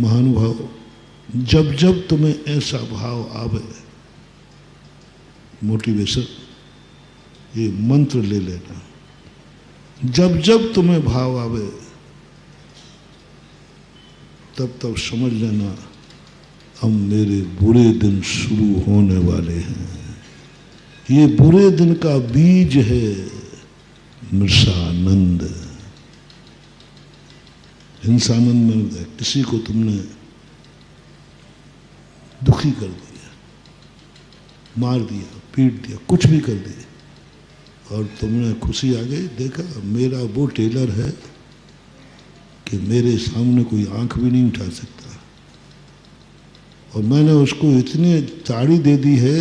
महानुभाव, जब जब तुम्हें ऐसा भाव आवे, मोटिवेशन, ये मंत्र ले लेना, जब जब तुम्हें भाव आवे तब तब समझ लेना अब मेरे बुरे दिन शुरू होने वाले हैं। ये बुरे दिन का बीज है मृषानंद। हिंसानंद में किसी को तुमने दुखी कर दिया, मार दिया, पीट दिया, कुछ भी कर दिया, और तुमने खुशी आ गई, देखा मेरा वो टेलर है कि मेरे सामने कोई आंख भी नहीं उठा सकता, और मैंने उसको इतनी ताड़ी दे दी है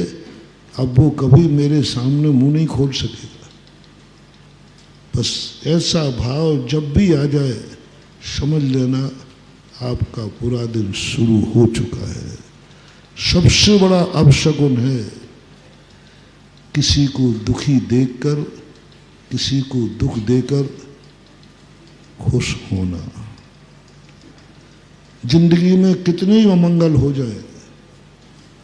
अब वो कभी मेरे सामने मुंह नहीं खोल सकेगा। बस ऐसा भाव जब भी आ जाए समझ लेना आपका पूरा दिन शुरू हो चुका है। सबसे बड़ा अपशकुन है किसी को दुखी देखकर, किसी को दुख देकर खुश होना। जिंदगी में कितने ही अमंगल हो जाए,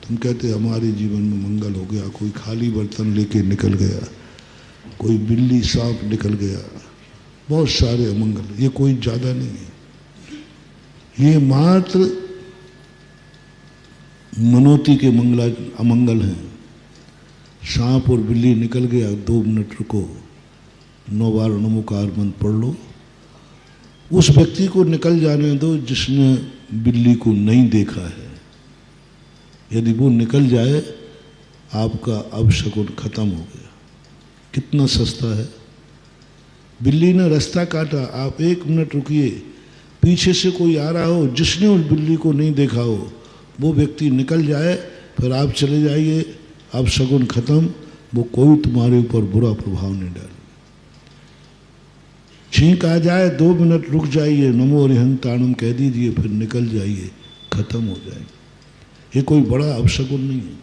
तुम कहते हमारे जीवन में मंगल हो गया, कोई खाली बर्तन लेके निकल गया, कोई बिल्ली सांप निकल गया, बहुत सारे अमंगल, ये कोई ज्यादा नहीं है, ये मात्र मनोती के अमंगल हैं। सांप और बिल्ली निकल गया, 2 मिनट रुको, 9 बार नमोकार मंत्र पढ़ लो, उस व्यक्ति को निकल जाने दो जिसने बिल्ली को नहीं देखा है। यदि वो निकल जाए आपका अपशकुन खत्म हो गया। कितना सस्ता है। बिल्ली ने रास्ता काटा, आप 1 मिनट रुकिए, पीछे से कोई आ रहा हो जिसने उस बिल्ली को नहीं देखा हो, वो व्यक्ति निकल जाए, फिर आप चले जाइए, अपशकुन खत्म, वो कोई तुम्हारे ऊपर बुरा प्रभाव नहीं डाले। छींक आ जाए 2 मिनट रुक जाइए, नमो अरिहंताणम कह दीजिए, फिर निकल जाइए, खत्म हो जाएगी। ये कोई बड़ा अपशकुन नहीं है।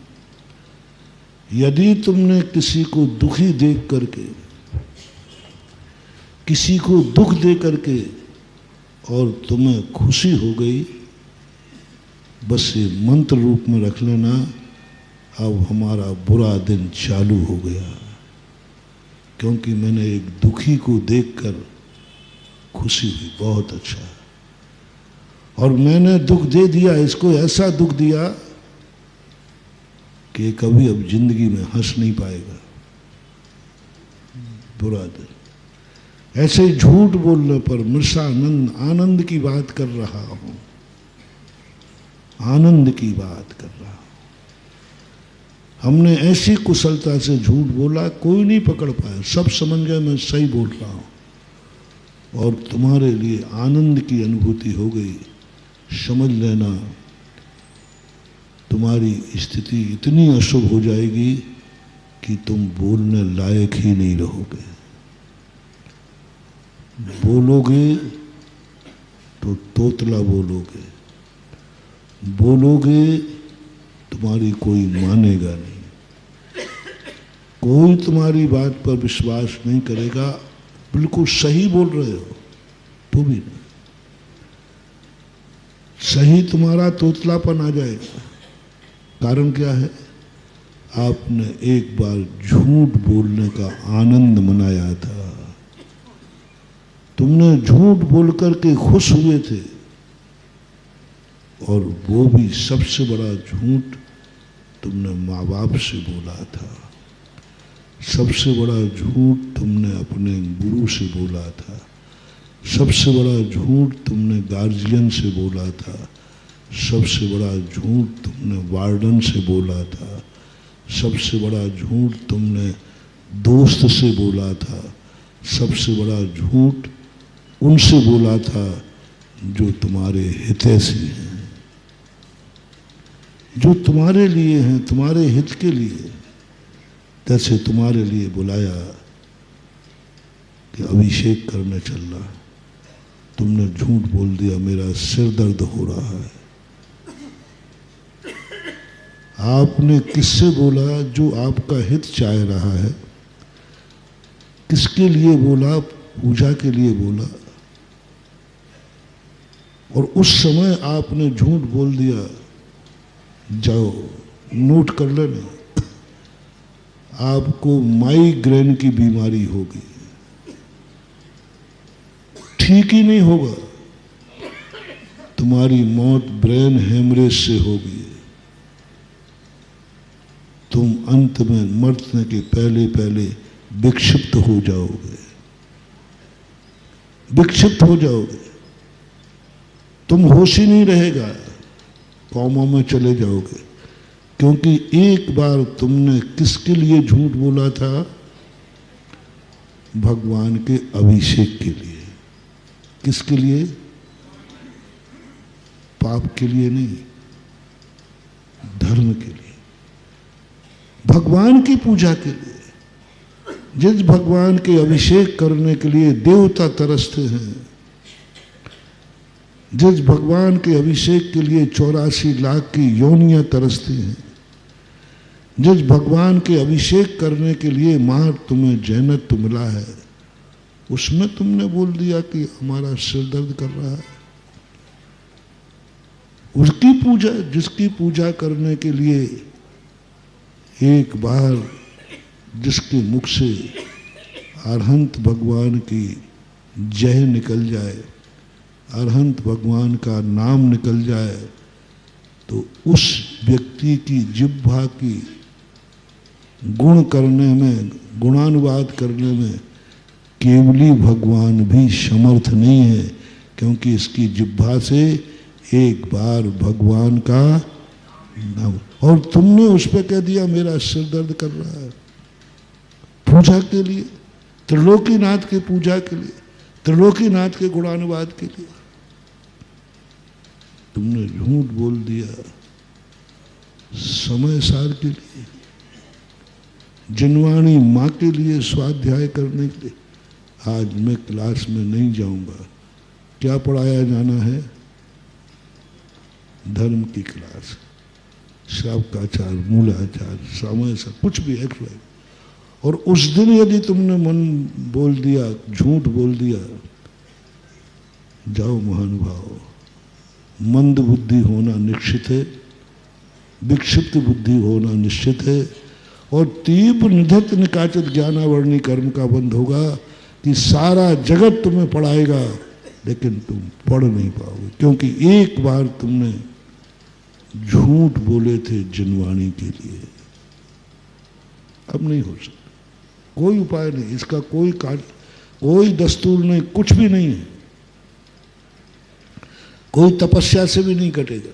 यदि तुमने किसी को दुखी देख करके, किसी को दुख दे करके और तुम्हें खुशी हो गई, बस ये मंत्र रूप में रख लेना, अब हमारा बुरा दिन चालू हो गया, क्योंकि मैंने एक दुखी को देखकर खुशी हुई, बहुत अच्छा, और मैंने दुख दे दिया, इसको ऐसा दुख दिया कि कभी अब जिंदगी में हंस नहीं पाएगा, बुरा दिन। ऐसे ही झूठ बोलने पर मृषानंद, आनंद की बात कर रहा हूं, आनंद की बात कर रहा हूं। हमने ऐसी कुशलता से झूठ बोला, कोई नहीं पकड़ पाया, सब समझ गए मैं सही बोल रहा हूं, और तुम्हारे लिए आनंद की अनुभूति हो गई। समझ लेना तुम्हारी स्थिति इतनी अशुभ हो जाएगी कि तुम बोलने लायक ही नहीं रहोगे। बोलोगे तो तोतला बोलोगे, बोलोगे तुम्हारी कोई मानेगा नहीं, कोई तुम्हारी बात पर विश्वास नहीं करेगा। बिल्कुल सही बोल रहे हो तो भी नहीं, सही तुम्हारा तोतलापन आ जाएगा। कारण क्या है? आपने एक बार झूठ बोलने का आनंद मनाया था, तुमने झूठ बोल करके खुश हुए थे, और वो भी सबसे बड़ा झूठ तुमने माँ बाप से बोला था, सबसे बड़ा झूठ तुमने अपने गुरु से बोला था, सबसे बड़ा झूठ तुमने गार्जियन से बोला था, सबसे बड़ा झूठ तुमने वार्डन से बोला था, सबसे बड़ा झूठ तुमने दोस्त से बोला था, सबसे बड़ा झूठ उनसे बोला था जो तुम्हारे हितैषी हैं, जो तुम्हारे लिए हैं, तुम्हारे हित के लिए। जैसे तुम्हारे लिए बुलाया कि अभिषेक करने चलना, तुमने झूठ बोल दिया, मेरा सिर दर्द हो रहा है। आपने किससे बोला? जो आपका हित चाह रहा है। किसके लिए बोला? पूजा के लिए बोला, और उस समय आपने झूठ बोल दिया, जाओ नोट कर लेना, आपको माइग्रेन की बीमारी होगी, ठीक ही नहीं होगा, तुम्हारी मौत ब्रेन हेमरेज से होगी, तुम अंत में मरने के पहले पहले विक्षिप्त हो जाओगे, विक्षिप्त हो जाओगे, तुम होश ही नहीं रहेगा, कौमा में चले जाओगे। क्योंकि एक बार तुमने किसके लिए झूठ बोला था? भगवान के अभिषेक के लिए। किसके लिए? पाप के लिए नहीं, धर्म के लिए, भगवान की पूजा के लिए। जिस भगवान के अभिषेक करने के लिए देवता तरसते हैं, जिस भगवान के अभिषेक के लिए 84 लाख की योनियां तरसती हैं, जिस भगवान के अभिषेक करने के लिए मां तुम्हें जन्नत मिला है, उसमें तुमने बोल दिया कि हमारा सिर दर्द कर रहा है। उसकी पूजा, जिसकी पूजा करने के लिए एक बार जिसके मुख से अरहंत भगवान की जय निकल जाए, अरहंत भगवान का नाम निकल जाए, तो उस व्यक्ति की जिह्वा की गुण करने में, गुणानुवाद करने में केवली भगवान भी समर्थ नहीं है, क्योंकि इसकी जिह्वा से एक बार भगवान का नाम, और तुमने उस पर कह दिया मेरा सिर दर्द कर रहा है। पूजा के लिए, त्रिलोकीनाथ की पूजा के लिए, त्रिलोकीनाथ के गुणानुवाद के लिए तुमने झूठ बोल दिया। समय सार के लिए, जिनवाणी माँ के लिए स्वाध्याय करने के लिए आज मैं क्लास में नहीं जाऊंगा। क्या पढ़ाया जाना है? धर्म की क्लास, शावकाचार, मूलाचार, समय सार, कुछ भी एक्सरसाइज। और उस दिन यदि तुमने मन बोल दिया, झूठ बोल दिया, जाओ महानुभाव, मंद बुद्धि होना निश्चित है, विक्षिप्त बुद्धि होना निश्चित है, और तीव्र निधत निकाचित ज्ञानावरणी कर्म का बंध होगा कि सारा जगत तुम्हें पढ़ाएगा, लेकिन तुम पढ़ नहीं पाओगे, क्योंकि एक बार तुमने झूठ बोले थे जिनवाणी के लिए। अब नहीं हो सकता, कोई उपाय नहीं, इसका कोई कार्य, कोई दस्तूर नहीं, कुछ भी नहीं है, कोई तपस्या से भी नहीं कटेगा।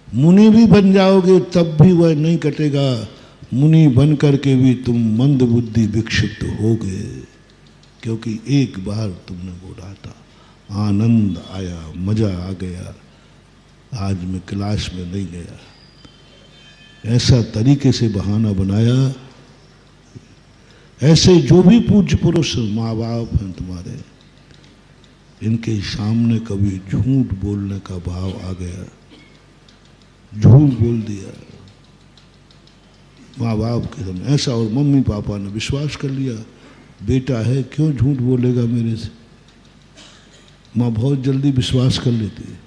मुनि भी बन जाओगे तब भी वह नहीं कटेगा, मुनि बन करके भी तुम मंद बुद्धि विक्षिप्त होगे, क्योंकि एक बार तुमने बोला था, आनंद आया, मजा आ गया, आज मैं क्लास में नहीं गया, ऐसा तरीके से बहाना बनाया। ऐसे जो भी पूज्य पुरुष माँ बाप हैं तुम्हारे, इनके सामने कभी झूठ बोलने का भाव आ गया, झूठ बोल दिया माँ बाप के सामने ऐसा, और मम्मी पापा ने विश्वास कर लिया, बेटा है क्यों झूठ बोलेगा मेरे से। माँ बहुत जल्दी विश्वास कर लेती है,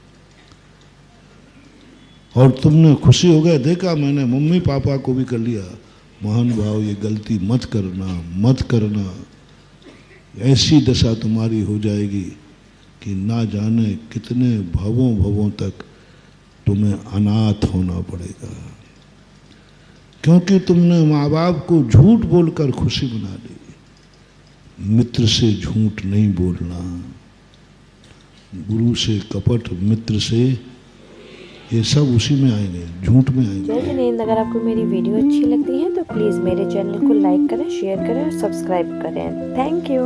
और तुमने खुशी हो गया, देखा मैंने मम्मी पापा को भी कर लिया। महान भाव, ये गलती मत करना, मत करना, ऐसी दशा तुम्हारी हो जाएगी कि ना जाने कितने भवों भवों तक तुम्हें अनाथ होना पड़ेगा, क्योंकि तुमने माँ बाप को झूठ बोलकर खुशी बना ली। मित्र से झूठ नहीं बोलना, गुरु से कपट, मित्र से, ये सब उसी में आएंगे, झूठ में आएंगे। जय जिनेंद्र, अगर आपको मेरी वीडियो अच्छी लगती है तो प्लीज़ मेरे चैनल को लाइक करें, शेयर करें और सब्सक्राइब करें। Thank you.